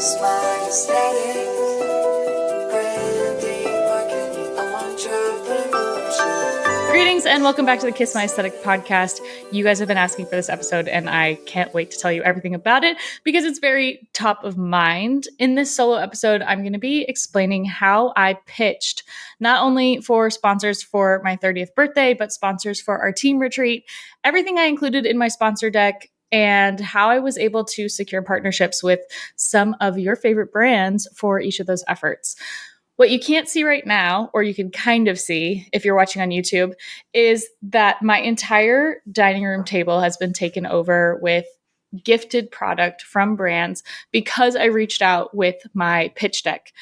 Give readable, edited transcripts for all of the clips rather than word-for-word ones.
Kiss my aesthetic, branding, marketing, entrepreneurship. Greetings and welcome back to the Kiss My Aesthetic podcast. You guys have been asking for this episode and I can't wait to tell you everything about it because it's very top of mind. In this solo episode, I'm going to be explaining how I pitched not only for sponsors for my 30th birthday, but sponsors for our team retreat, everything I included in my sponsor deck, and how I was able to secure partnerships with some of your favorite brands for each of those efforts. What you can't see right now, or you can kind of see if you're watching on YouTube, is that my entire dining room table has been taken over with gifted product from brands because I reached out with my pitch deck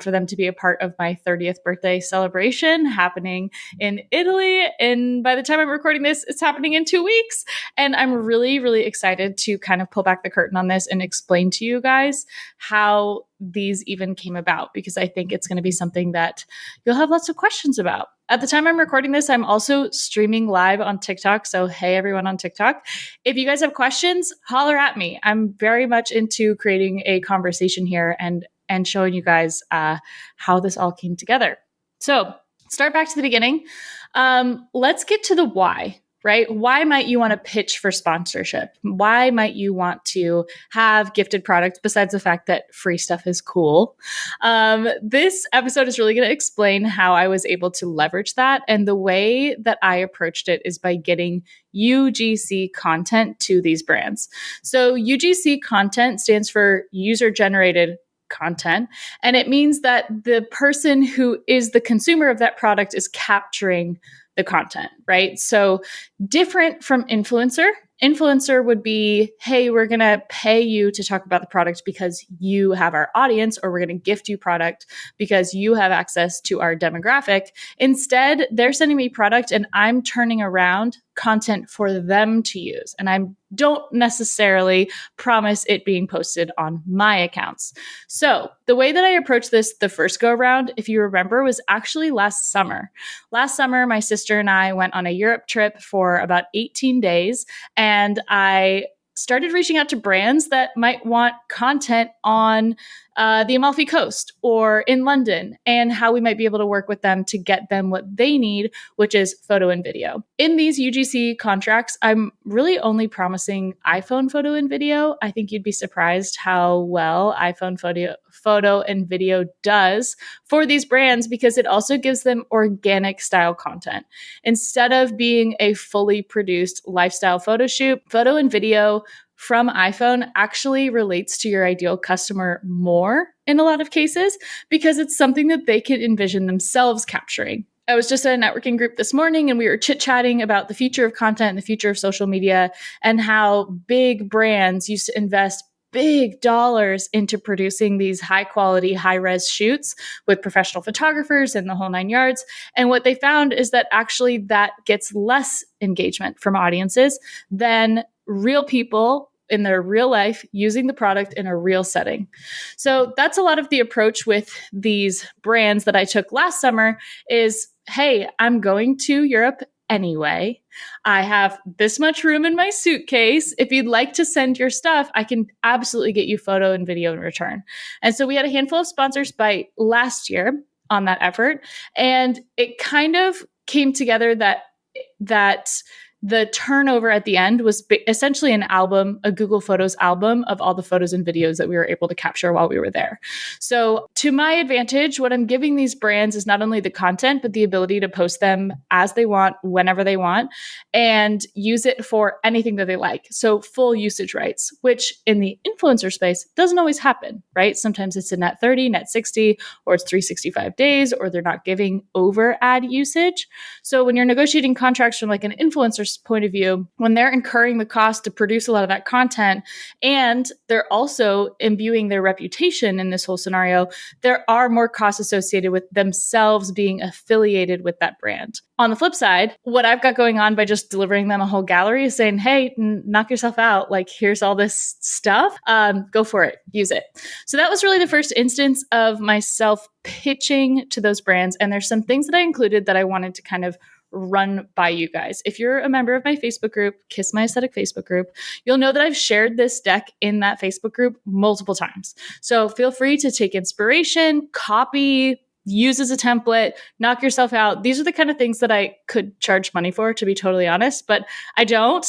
for them to be a part of my 30th birthday celebration happening in Italy. And by the time I'm recording this, it's happening in 2 weeks. And I'm really, really excited to kind of pull back the curtain on this and explain to you guys how these even came about, because I think it's going to be something that you'll have lots of questions about. At the time I'm recording this, I'm also streaming live on TikTok. So, hey, everyone on TikTok, if you guys have questions, holler at me. I'm very much into creating a conversation here and showing you guys how this all came together. So, start back to the beginning. Let's get to the why. Right? Why might you want to pitch for sponsorship? Why might you want to have gifted products besides the fact that free stuff is cool? This episode is really going to explain how I was able to leverage that. And the way that I approached it is by getting UGC content to these brands. So UGC content stands for user generated content. And it means that the person who is the consumer of that product is capturing the content, right? So different from influencer. Influencer would be, hey, we're going to pay you to talk about the product because you have our audience, or we're going to gift you product because you have access to our demographic. Instead, they're sending me product and I'm turning around content for them to use. And I don't necessarily promise it being posted on my accounts. So the way that I approached this the first go around, if you remember, was actually last summer. Last summer, my sister and I went on a Europe trip for about 18 days. And I started reaching out to brands that might want content on the Amalfi Coast or in London, and how we might be able to work with them to get them what they need, which is photo and video. In these UGC contracts, I'm really only promising iPhone photo and video. I think you'd be surprised how well iPhone photo and video does for these brands, because it also gives them organic style content. Instead of being a fully produced lifestyle photo shoot, photo and video from iPhone actually relates to your ideal customer more in a lot of cases, because it's something that they can envision themselves capturing. I was just at a networking group this morning and we were chit-chatting about the future of content and the future of social media, and how big brands used to invest big dollars into producing these high quality, high res shoots with professional photographers and the whole 9 yards. And what they found is that actually that gets less engagement from audiences than real people in their real life using the product in a real setting. So that's a lot of the approach with these brands that I took last summer is, hey, I'm going to Europe anyway. I have this much room in my suitcase. If you'd like to send your stuff, I can absolutely get you photo and video in return. And so we had a handful of sponsors by last year on that effort. And it kind of came together that the turnover at the end was essentially an album, a Google Photos album of all the photos and videos that we were able to capture while we were there. So to my advantage, what I'm giving these brands is not only the content, but the ability to post them as they want, whenever they want, and use it for anything that they like. So full usage rights, which in the influencer space doesn't always happen, right? Sometimes it's a net 30, net 60, or it's 365 days, or they're not giving over ad usage. So when you're negotiating contracts from like an influencer point of view, when they're incurring the cost to produce a lot of that content, and they're also imbuing their reputation in this whole scenario, there are more costs associated with themselves being affiliated with that brand. On the flip side, what I've got going on by just delivering them a whole gallery is saying, hey, knock yourself out. Like, here's all this stuff. Go for it. Use it. So that was really the first instance of myself pitching to those brands. And there's some things that I included that I wanted to kind of run by you guys. If you're a member of my Facebook group, Kiss My Aesthetic Facebook group, you'll know that I've shared this deck in that Facebook group multiple times. So feel free to take inspiration, copy, use as a template, knock yourself out. These are the kind of things that I could charge money for, to be totally honest, but I don't,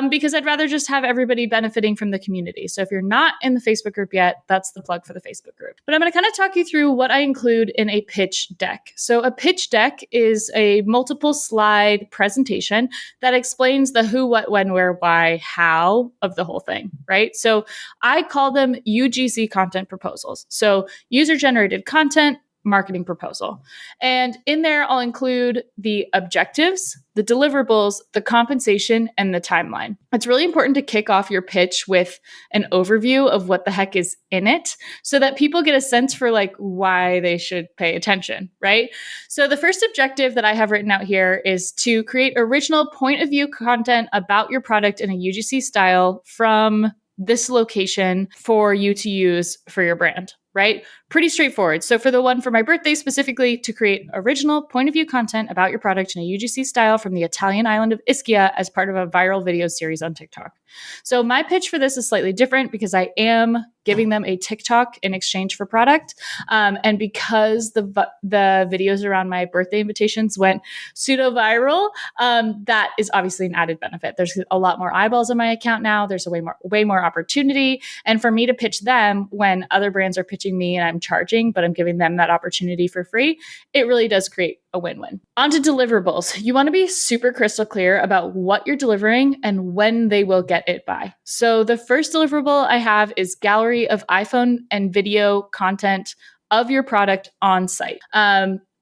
because I'd rather just have everybody benefiting from the community. So if you're not in the Facebook group yet, that's the plug for the Facebook group. But I'm going to kind of talk you through what I include in a pitch deck. So a pitch deck is a multiple slide presentation that explains the who, what, when, where, why, how of the whole thing, right? So I call them UGC content proposals. So user generated content, marketing proposal. And in there, I'll include the objectives, the deliverables, the compensation, and the timeline. It's really important to kick off your pitch with an overview of what the heck is in it so that people get a sense for like why they should pay attention, right? So the first objective that I have written out here is to create original point of view content about your product in a UGC style from this location for you to use for your brand, right? Pretty straightforward. So for the one for my birthday specifically, to create original point of view content about your product in a UGC style from the Italian island of Ischia as part of a viral video series on TikTok. So my pitch for this is slightly different because I am giving them a TikTok in exchange for product. And because the videos around my birthday invitations went pseudo viral, that is obviously an added benefit. There's a lot more eyeballs on my account now. There's a way more opportunity. And for me to pitch them when other brands are pitching me and I'm charging, but I'm giving them that opportunity for free, it really does create a win-win. On to deliverables. You want to be super crystal clear about what you're delivering and when they will get it by. So the first deliverable I have is gallery of iPhone and video content of your product on site.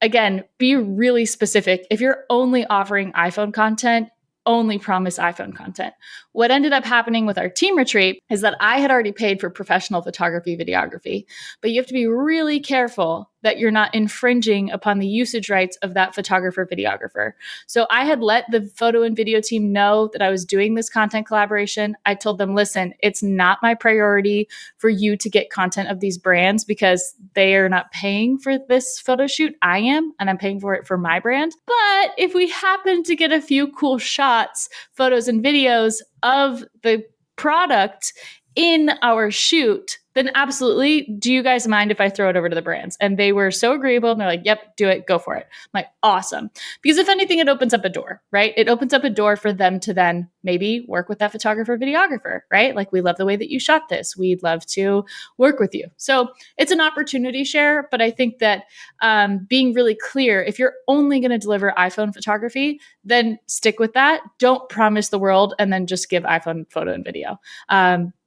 Again, be really specific. If you're only offering iPhone content, only promise iPhone content. What ended up happening with our team retreat is that I had already paid for professional photography, videography, but you have to be really careful that you're not infringing upon the usage rights of that photographer, videographer. So I had let the photo and video team know that I was doing this content collaboration. I told them, listen, it's not my priority for you to get content of these brands because they are not paying for this photo shoot. I am, and I'm paying for it for my brand. But if we happen to get a few cool shots, photos and videos of the product in our shoot, then absolutely, do you guys mind if I throw it over to the brands? And they were so agreeable. And they're like, yep, do it. Go for it. I'm like, awesome. Because if anything, it opens up a door, right? It opens up a door for them to then maybe work with that photographer, videographer, right? Like, we love the way that you shot this. We'd love to work with you. So it's an opportunity share. But I think that being really clear, if you're only going to deliver iPhone photography, then stick with that. Don't promise the world and then just give iPhone photo and video.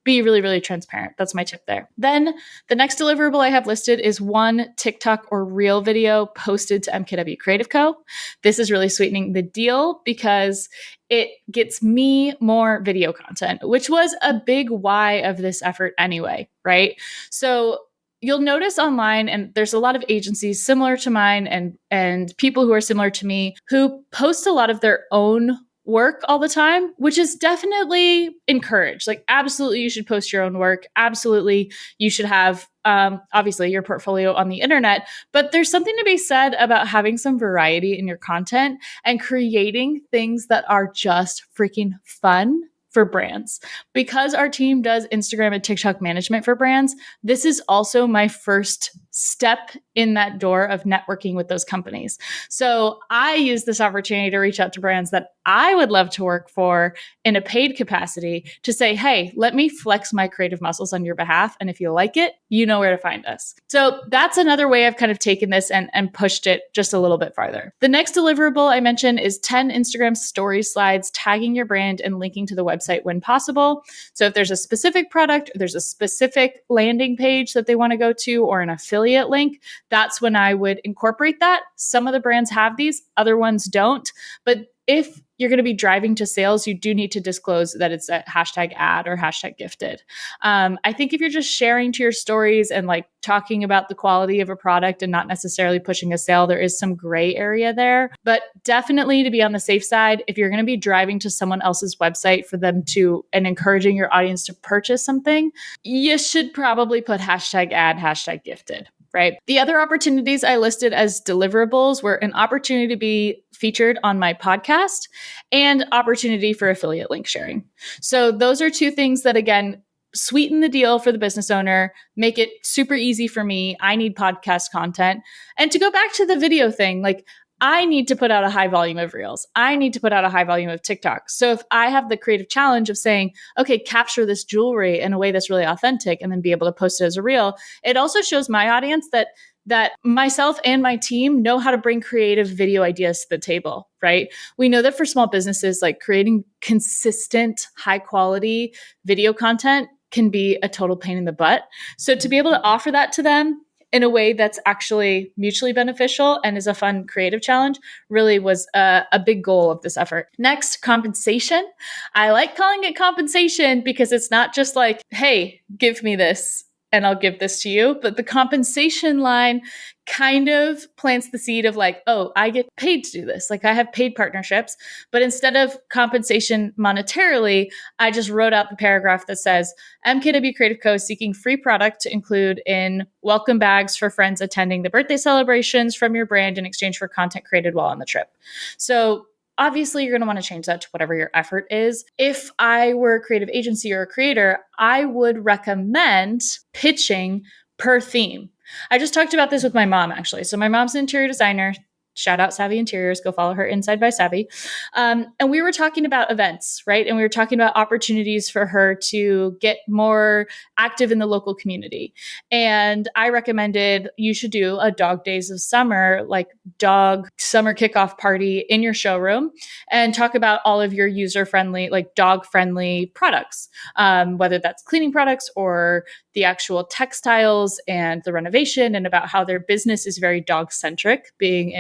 Be really, really transparent. That's my tip there. Then the next deliverable I have listed is one TikTok or Reel video posted to MKW Creative Co. This is really sweetening the deal because it gets me more video content, which was a big why of this effort anyway, right? So you'll notice online, and there's a lot of agencies similar to mine and people who are similar to me who post a lot of their own work all the time, which is definitely encouraged. Like, absolutely, you should post your own work. Absolutely, you should have, obviously, your portfolio on the internet. But there's something to be said about having some variety in your content and creating things that are just freaking fun for brands. Because our team does Instagram and TikTok management for brands, this is also my first step in that door of networking with those companies. So I use this opportunity to reach out to brands that I would love to work for in a paid capacity to say, hey, let me flex my creative muscles on your behalf. And if you like it, you know where to find us. So that's another way I've kind of taken this and pushed it just a little bit farther. The next deliverable I mentioned is 10 Instagram story slides tagging your brand and linking to the website when possible. So if there's a specific product, or there's a specific landing page that they want to go to, or an affiliate link, that's when I would incorporate that. Some of the brands have these, other ones don't. But if you're going to be driving to sales, you do need to disclose that it's a hashtag ad or hashtag gifted. I think if you're just sharing to your stories and like talking about the quality of a product and not necessarily pushing a sale, there is some gray area there. But definitely, to be on the safe side, if you're going to be driving to someone else's website for them to and encouraging your audience to purchase something, you should probably put hashtag ad, hashtag gifted. Right. The other opportunities I listed as deliverables were an opportunity to be featured on my podcast, and opportunity for affiliate link sharing. So those are two things that, again, sweeten the deal for the business owner, make it super easy for me. I need podcast content. And to go back to the video thing, like, I need to put out a high volume of reels. I need to put out a high volume of TikTok. So if I have the creative challenge of saying, okay, capture this jewelry in a way that's really authentic and then be able to post it as a reel, it also shows my audience that myself and my team know how to bring creative video ideas to the table, right? We know that for small businesses, like, creating consistent, high quality video content can be a total pain in the butt. So to be able to offer that to them in a way that's actually mutually beneficial and is a fun creative challenge really was a big goal of this effort. Next, compensation. I like calling it compensation because it's not just like, hey, give me this and I'll give this to you. But the compensation line kind of plants the seed of like, oh, I get paid to do this. Like, I have paid partnerships, but instead of compensation monetarily, I just wrote out the paragraph that says, MKW Creative Co. is seeking free product to include in welcome bags for friends attending the birthday celebrations from your brand in exchange for content created while on the trip. So obviously, you're going to want to change that to whatever your effort is. If I were a creative agency or a creator, I would recommend pitching per theme. I just talked about this with my mom, actually. So my mom's an interior designer. Shout out Savvy Interiors. Go follow her, Inside by Savvy. And we were talking about events, right? And we were talking about opportunities for her to get more active in the local community. And I recommended you should do a Dog Days of Summer, like dog summer kickoff party in your showroom, and talk about all of your user-friendly, like dog-friendly products, whether that's cleaning products or the actual textiles and the renovation, and about how their business is very dog-centric, being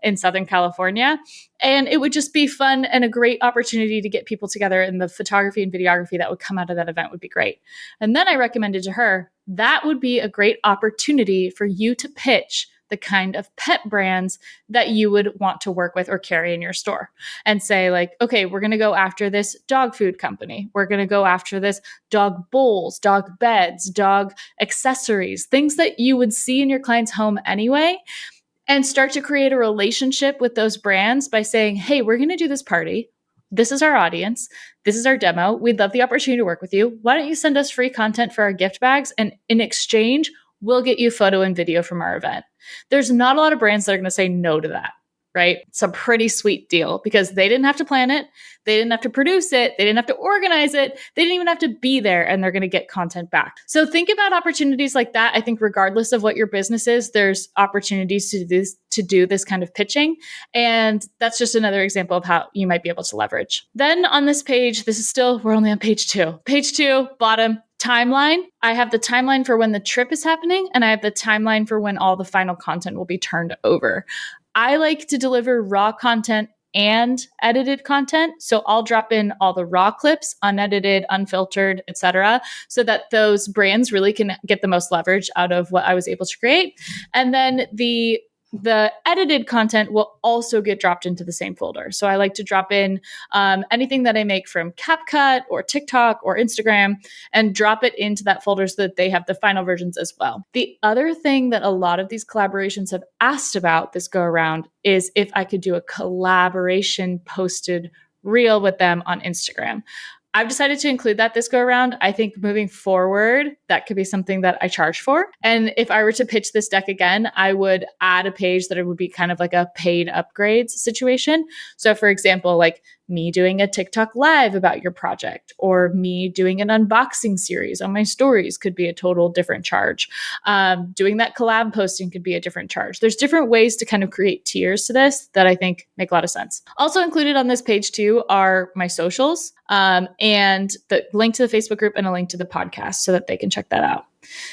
in Southern California. And it would just be fun and a great opportunity to get people together, and the photography and videography that would come out of that event would be great. And then I recommended to her, that would be a great opportunity for you to pitch the kind of pet brands that you would want to work with or carry in your store, and say like, okay, we're going to go after this dog food company. We're going to go after this dog bowls, dog beds, dog accessories, things that you would see in your client's home anyway, and start to create a relationship with those brands by saying, hey, we're going to do this party. This is our audience. This is our demo. We'd love the opportunity to work with you. Why don't you send us free content for our gift bags? And in exchange, we'll get you photo and video from our event. There's not a lot of brands that are going to say no to that, right? It's a pretty sweet deal because they didn't have to plan it. They didn't have to produce it. They didn't have to organize it. They didn't even have to be there, and they're going to get content back. So think about opportunities like that. I think regardless of what your business is, there's opportunities to do this kind of pitching. And that's just another example of how you might be able to leverage. Then on this page, we're only on page 2. Page 2, bottom, timeline. I have the timeline for when the trip is happening, and I have the timeline for when all the final content will be turned over. I like to deliver raw content and edited content. So I'll drop in all the raw clips, unedited, unfiltered, etc., so that those brands really can get the most leverage out of what I was able to create. And then the edited content will also get dropped into the same folder. So I like to drop in anything that I make from CapCut or TikTok or Instagram and drop it into that folder so that they have the final versions as well. The other thing that a lot of these collaborations have asked about this go around is if I could do a collaboration posted reel with them on Instagram. I've decided to include that this go around. I think moving forward, that could be something that I charge for. And if I were to pitch this deck again, I would add a page that it would be kind of like a paid upgrades situation. So for example, like me doing a TikTok live about your project, or me doing an unboxing series on my stories could be a total different charge. Doing that collab posting could be a different charge. There's different ways to kind of create tiers to this that I think make a lot of sense. Also included on this page too are my socials, and the link to the Facebook group and a link to the podcast so that they can check that out.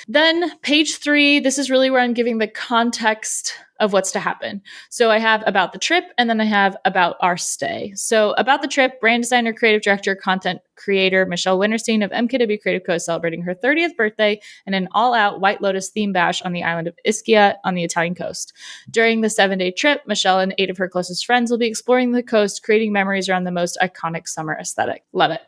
Then page 3, this is really where I'm giving the context of what's to happen. So I have about the trip, and then I have about our stay. So about the trip, brand designer, creative director, content creator Michelle Winterstein of MKW Creative Co. is celebrating her 30th birthday in an all-out White Lotus theme bash on the island of Ischia on the Italian coast. During the 7-day trip, Michelle and 8 of her closest friends will be exploring the coast, creating memories around the most iconic summer aesthetic. Love it.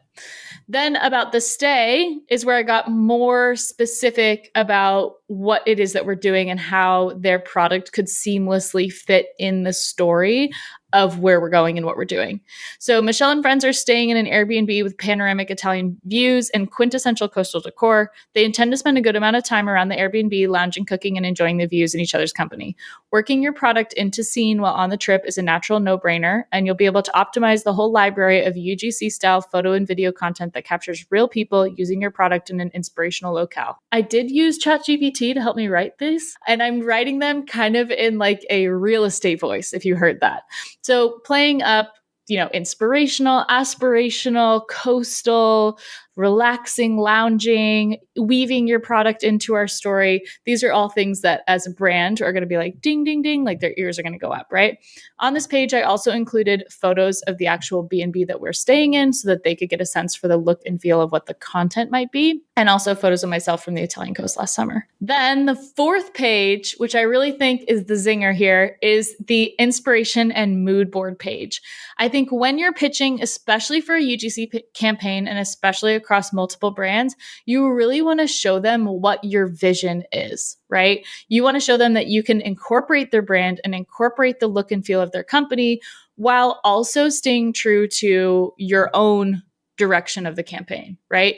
Then about the stay is where I got more specific about what it is that we're doing and how their product could seamlessly fit in the story. of where we're going and what we're doing. So Michelle and friends are staying in an Airbnb with panoramic Italian views and quintessential coastal decor. They intend to spend a good amount of time around the Airbnb, lounging, cooking, and enjoying the views and each other's company. Working your product into scene while on the trip is a natural no-brainer, and you'll be able to optimize the whole library of UGC-style photo and video content that captures real people using your product in an inspirational locale. I did use ChatGPT to help me write this, and I'm writing them kind of in like a real estate voice, if you heard that. So playing up, inspirational, aspirational, coastal, relaxing, lounging, weaving your product into our story. These are all things that as a brand are going to be like ding, ding, ding, like their ears are going to go up, right? On this page, I also included photos of the actual B&B that we're staying in so that they could get a sense for the look and feel of what the content might be, and also photos of myself from the Italian coast last summer. Then the fourth page, which I really think is the zinger here, is the inspiration and mood board page. I think when you're pitching, especially for a UGC campaign and especially across multiple brands, you really want to show them what your vision is, right? You want to show them that you can incorporate their brand and incorporate the look and feel of their company while also staying true to your own direction of the campaign, right?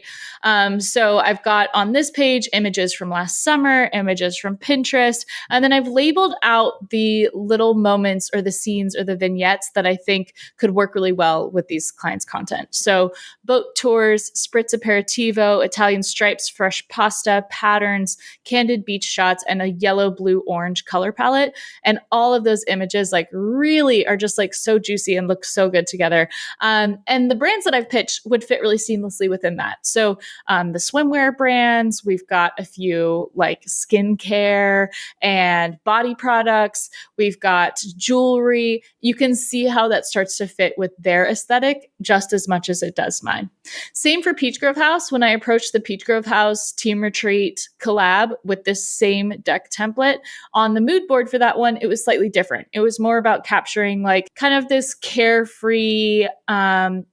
So I've got on this page images from last summer, images from Pinterest, and then I've labeled out the little moments or the scenes or the vignettes that I think could work really well with these clients' content. So boat tours, spritz aperitivo, Italian stripes, fresh pasta, patterns, candid beach shots, and a yellow, blue, orange color palette. And all of those images like really are just like so juicy and look so good together. And the brands that I've pitched would fit really seamlessly within that. So the swimwear brands, we've got a few like skincare and body products. We've got jewelry. You can see how that starts to fit with their aesthetic just as much as it does mine. Same for Peach Grove House. When I approached the Peach Grove House Team Retreat collab with this same deck template, on the mood board for that one, it was slightly different. It was more about capturing like kind of this carefree,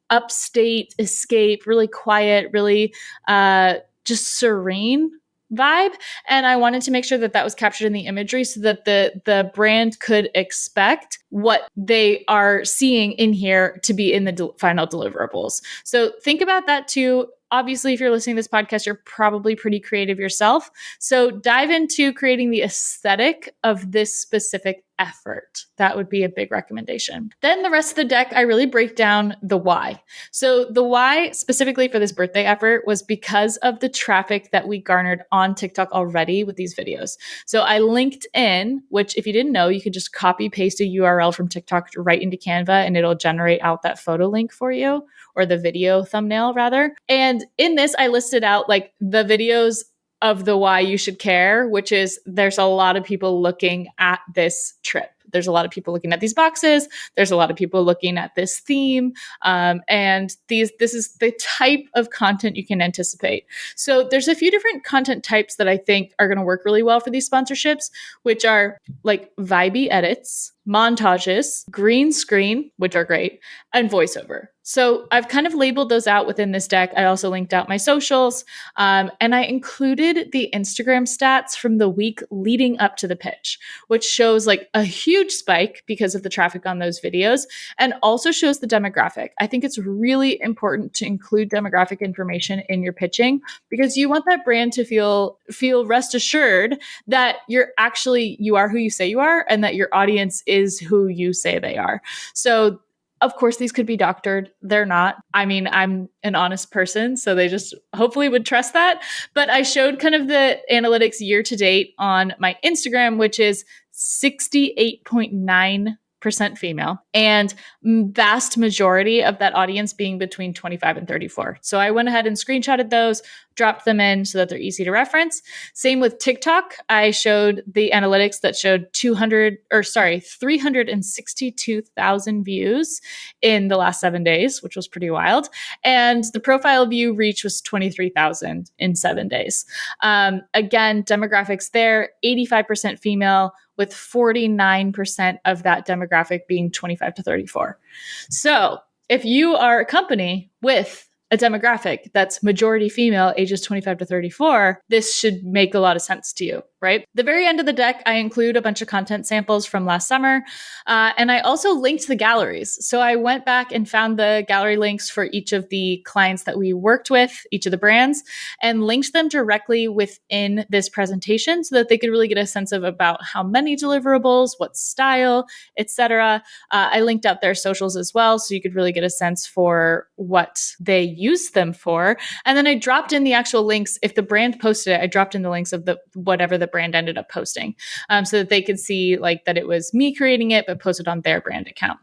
upstate escape, really quiet, really just serene vibe. And I wanted to make sure that that was captured in the imagery so that the brand could expect what they are seeing in here to be in the final deliverables. So think about that too. Obviously, if you're listening to this podcast, you're probably pretty creative yourself. So dive into creating the aesthetic of this specific effort. That would be a big recommendation. Then the rest of the deck, I really break down the why. So the why specifically for this birthday effort was because of the traffic that we garnered on TikTok already with these videos. So I linked in, which if you didn't know, you could just copy paste a URL from TikTok right into Canva and it'll generate out that photo link for you, or the video thumbnail rather. And in this, I listed out like the videos of the why you should care, which is there's a lot of people looking at this trip. There's a lot of people looking at these boxes. There's a lot of people looking at this theme. And this is the type of content you can anticipate. So there's a few different content types that I think are going to work really well for these sponsorships, which are like vibey edits, montages, green screen, which are great, and voiceover. So I've kind of labeled those out within this deck. I also linked out my socials, and I included the Instagram stats from the week leading up to the pitch, which shows like a huge spike because of the traffic on those videos, and also shows the demographic. I think it's really important to include demographic information in your pitching because you want that brand to feel rest assured that you are who you say you are, and that your audience is who you say they are. So of course, these could be doctored. They're not. I mean, I'm an honest person, so they just hopefully would trust that. But I showed kind of the analytics year to date on my Instagram, which is 68.9% female, and vast majority of that audience being between 25 and 34. So I went ahead and screenshotted those, dropped them in so that they're easy to reference. Same with TikTok. I showed the analytics that showed 362,000 views in the last 7 days, which was pretty wild. And the profile view reach was 23,000 in 7 days. Again, demographics there, 85% female, with 49% of that demographic being 25 to 34. So if you are a company with a demographic that's majority female, ages 25 to 34, this should make a lot of sense to you. right? The very end of the deck, I include a bunch of content samples from last summer. And I also linked the galleries. So I went back and found the gallery links for each of the clients that we worked with, each of the brands, and linked them directly within this presentation so that they could really get a sense of about how many deliverables, what style, etc. I linked out their socials as well, so you could really get a sense for what they use them for. And then I dropped in the actual links. If the brand posted it, I dropped in the links of the whatever the brand ended up posting, so that they could see like that it was me creating it, but posted on their brand account.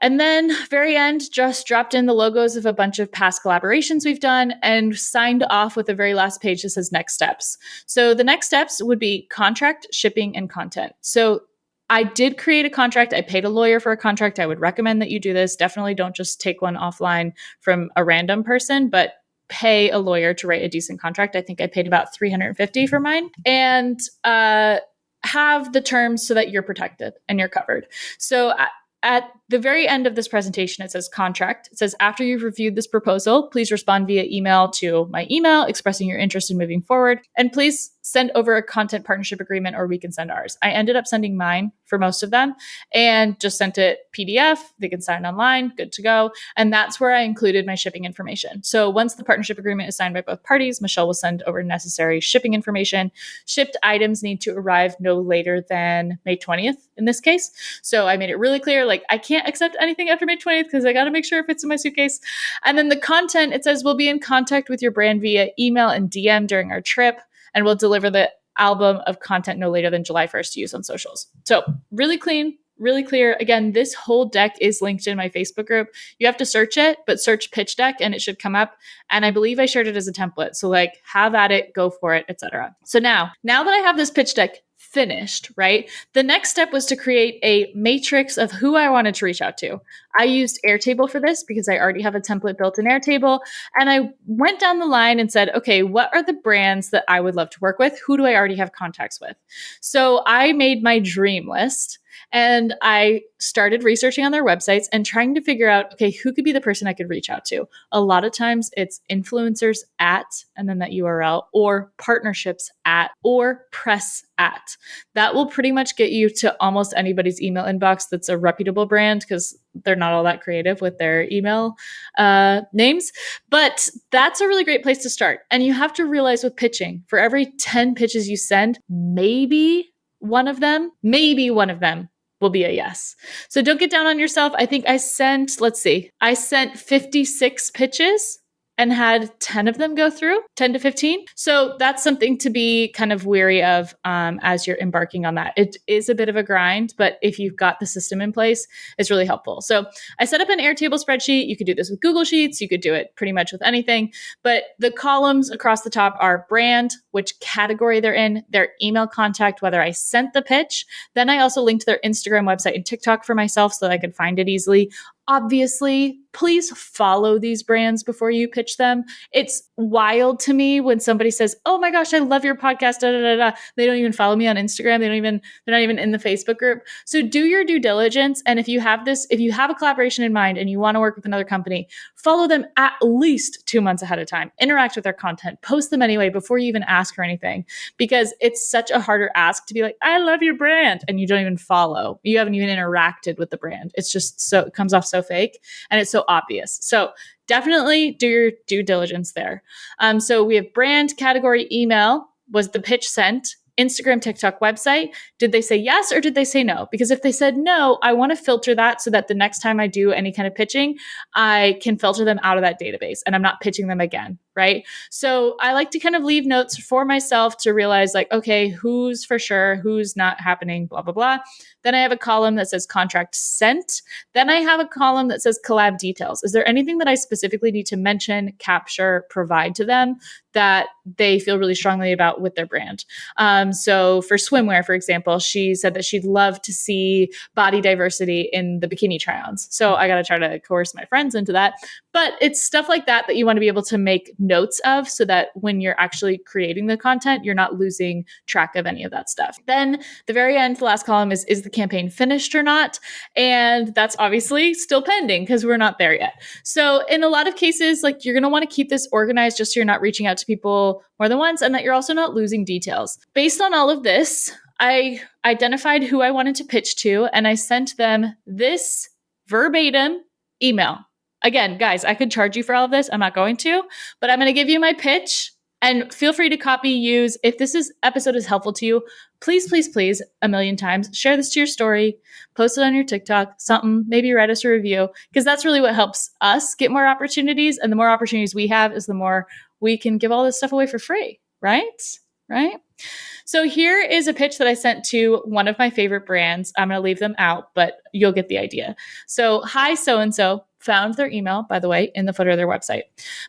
And then very end, just dropped in the logos of a bunch of past collaborations we've done and signed off with the very last page that says next steps. So the next steps would be contract, shipping, and content. So I did create a contract. I paid a lawyer for a contract. I would recommend that you do this. Definitely don't just take one offline from a random person, but pay a lawyer to write a decent contract. I think I paid about $350 for mine. And have the terms so that you're protected and you're covered. So at the very end of this presentation, it says contract. It says, after you've reviewed this proposal, please respond via email to my email expressing your interest in moving forward. And please send over a content partnership agreement or we can send ours. I ended up sending mine for most of them and just sent it PDF. They can sign online, good to go. And that's where I included my shipping information. So once the partnership agreement is signed by both parties, Michelle will send over necessary shipping information. Shipped items need to arrive no later than May 20th in this case. So I made it really clear, like I can't accept anything after May 20th because I got to make sure it fits in my suitcase. And then the content, it says we'll be in contact with your brand via email and DM during our trip, and we'll deliver the album of content no later than July 1st to use on socials. So really clean, really clear. Again, this whole deck is linked in my Facebook group. You have to search it, but search pitch deck and it should come up. And I believe I shared it as a template. So like have at it, go for it, etc. So now that I have this pitch deck finished, right? The next step was to create a matrix of who I wanted to reach out to. I used Airtable for this because I already have a template built in Airtable. And I went down the line and said, okay, what are the brands that I would love to work with? Who do I already have contacts with? So I made my dream list. And I started researching on their websites and trying to figure out, okay, who could be the person I could reach out to? A lot of times it's influencers at, and then that URL, or partnerships at, or press at. That will pretty much get you to almost anybody's email inbox that's a reputable brand because they're not all that creative with their email names. But that's a really great place to start. And you have to realize with pitching, for every 10 pitches you send, maybe one of them will be a yes. So don't get down on yourself. I think I sent 56 pitches and had 10 of them go through, 10 to 15. So that's something to be kind of wary of as you're embarking on that. It is a bit of a grind, but if you've got the system in place, it's really helpful. So I set up an Airtable spreadsheet. You could do this with Google Sheets. You could do it pretty much with anything. But the columns across the top are brand, which category they're in, their email contact, whether I sent the pitch. Then I also linked their Instagram, website, and TikTok for myself so that I could find it easily. Obviously, please follow these brands before you pitch them. It's wild to me when somebody says, "Oh my gosh, I love your podcast." Da, da, da, da. They don't even follow me on Instagram. They're not even in the Facebook group. So do your due diligence. And if you have a collaboration in mind and you want to work with another company, follow them at least 2 months ahead of time. Interact with their content, post them anyway before you even ask for anything, because it's such a harder ask to be like, "I love your brand," and you don't even follow. You haven't even interacted with the brand. It's just it comes off so fake and it's so obvious. So definitely do your due diligence there. So we have brand, category, email. Was the pitch sent? Instagram, TikTok, website. Did they say yes or did they say no? Because if they said no, I want to filter that so that the next time I do any kind of pitching, I can filter them out of that database and I'm not pitching them again, right? So I like to kind of leave notes for myself to realize like, okay, who's for sure, who's not happening, blah, blah, blah. Then I have a column that says contract sent. Then I have a column that says collab details. Is there anything that I specifically need to mention, capture, provide to them that they feel really strongly about with their brand? So for swimwear, for example, she said that she'd love to see body diversity in the bikini try-ons. So I got to try to coerce my friends into that. But it's stuff like that you want to be able to make notes of so that when you're actually creating the content, you're not losing track of any of that stuff. Then the very end, the last column is the campaign finished or not? And that's obviously still pending because we're not there yet. So in a lot of cases, like you're going to want to keep this organized just so you're not reaching out to people more than once and that you're also not losing details. Based on all of this, I identified who I wanted to pitch to and I sent them this verbatim email. Again, guys, I could charge you for all of this. I'm not going to, but I'm going to give you my pitch and feel free to copy, use. If this episode is helpful to you, please, please, please, a million times, share this to your story, post it on your TikTok, something, maybe write us a review, because that's really what helps us get more opportunities. And the more opportunities we have is the more we can give all this stuff away for free, right? Right? So here is a pitch that I sent to one of my favorite brands. I'm going to leave them out, but you'll get the idea. So, hi, so-and-so. Found their email, by the way, in the footer of their website.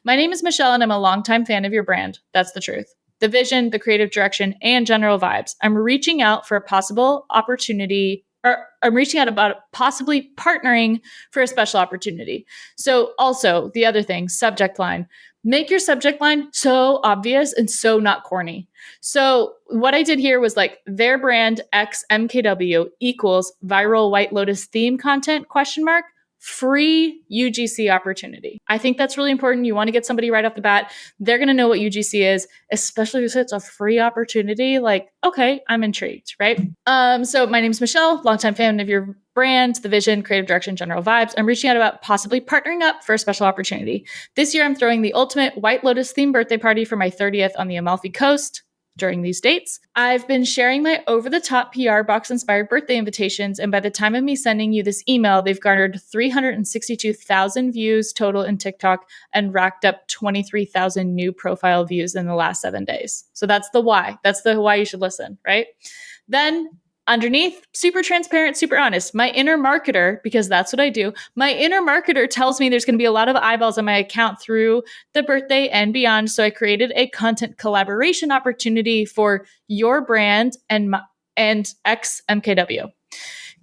My name is Michelle, and I'm a longtime fan of your brand. That's the truth. The vision, the creative direction, and general vibes. I'm reaching out for a possible opportunity, or I'm reaching out about possibly partnering for a special opportunity. So also, the other thing, subject line. Make your subject line so obvious and so not corny. So what I did here was like their brand X MKW equals viral White Lotus theme content ? Free UGC opportunity. I think that's really important. You want to get somebody right off the bat. They're going to know what UGC is, especially if it's a free opportunity. Like, okay, I'm intrigued, right? So my name's Michelle, longtime fan of your brand, the vision, creative direction, general vibes. I'm reaching out about possibly partnering up for a special opportunity. This year, I'm throwing the ultimate White Lotus themed birthday party for my 30th on the Amalfi Coast. During these dates, I've been sharing my over-the-top PR box-inspired birthday invitations, and by the time of me sending you this email, they've garnered 362,000 views total in TikTok and racked up 23,000 new profile views in the last 7 days. So that's the why. That's the why you should listen, right? Then underneath, super transparent, super honest. My inner marketer, because that's what I do, my inner marketer tells me there's going to be a lot of eyeballs on my account through the birthday and beyond. So I created a content collaboration opportunity for your brand and X MKW.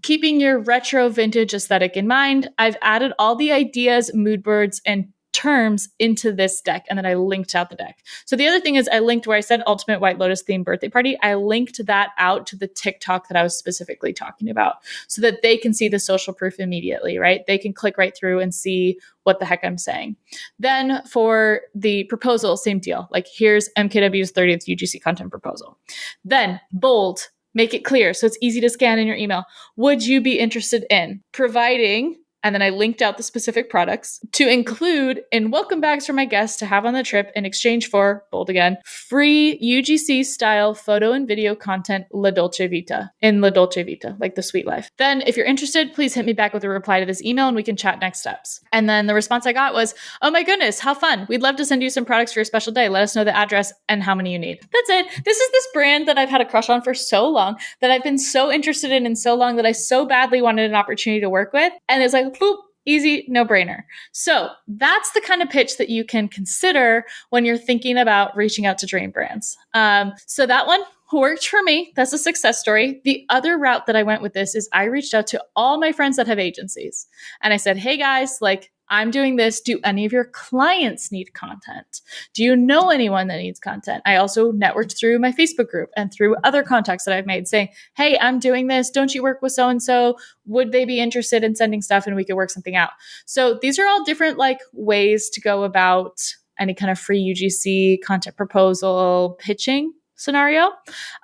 Keeping your retro vintage aesthetic in mind, I've added all the ideas, mood boards, and terms into this deck, and then I linked out the deck. So the other thing is I linked where I said Ultimate White Lotus themed birthday party. I linked that out to the TikTok that I was specifically talking about so that they can see the social proof immediately, right? They can click right through and see what the heck I'm saying. Then for the proposal, same deal. Like here's MKW's 30th UGC content proposal. Then bold, make it clear so it's easy to scan in your email. Would you be interested in providing, and then I linked out the specific products to include in welcome bags for my guests to have on the trip in exchange for, bold again, free UGC style photo and video content La Dolce Vita, in La Dolce Vita, like the sweet life. Then if you're interested, please hit me back with a reply to this email and we can chat next steps. And then the response I got was, oh my goodness, how fun. We'd love to send you some products for your special day. Let us know the address and how many you need. That's it. This is this brand that I've had a crush on for so long, that I've been so interested in so long, that I so badly wanted an opportunity to work with. And it's like, boop, easy, no brainer. So that's the kind of pitch that you can consider when you're thinking about reaching out to dream brands. So that one worked for me. That's a success story. The other route that I went with this is I reached out to all my friends that have agencies. And I said, hey guys, like, I'm doing this. Do any of your clients need content? Do you know anyone that needs content? I also networked through my Facebook group and through other contacts that I've made saying, hey, I'm doing this. Don't you work with so-and-so? Would they be interested in sending stuff and we could work something out? So these are all different like ways to go about any kind of free UGC content proposal pitching scenario.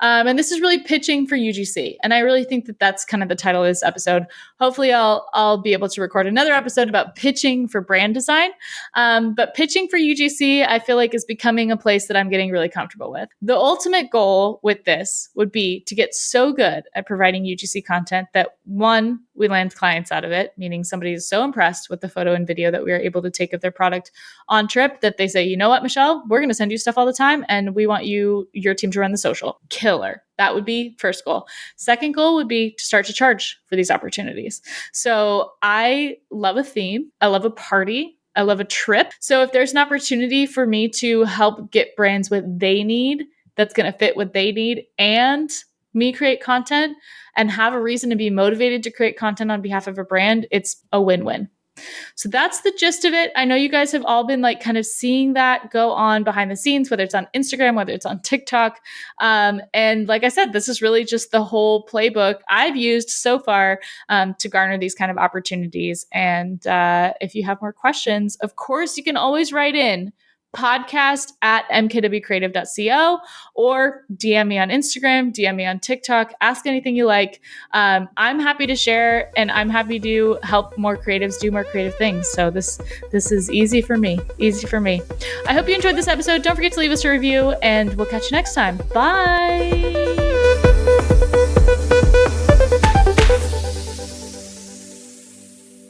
And this is really pitching for UGC. And I really think that that's kind of the title of this episode. Hopefully I'll be able to record another episode about pitching for brand design. But pitching for UGC, I feel like is becoming a place that I'm getting really comfortable with. The ultimate goal with this would be to get so good at providing UGC content that one, we land clients out of it, meaning somebody is so impressed with the photo and video that we are able to take of their product on trip that they say, you know what, Michelle, we're going to send you stuff all the time and we want your team to run the social. Killer. That would be first goal. Second goal would be to start to charge for these opportunities. So I love a theme. I love a party. I love a trip. So if there's an opportunity for me to help get brands what they need, that's going to fit what they need, and me create content and have a reason to be motivated to create content on behalf of a brand, it's a win-win. So that's the gist of it. I know you guys have all been like kind of seeing that go on behind the scenes, whether it's on Instagram, whether it's on TikTok. And like I said, this is really just the whole playbook I've used so far to garner these kind of opportunities. And if you have more questions, of course, you can always write in. podcast@mkwcreative.co, or DM me on Instagram, DM me on TikTok, ask anything you like. I'm happy to share, and I'm happy to help more creatives do more creative things. So this is easy for me. I hope you enjoyed this episode. Don't forget to leave us a review, and we'll catch you next time. Bye.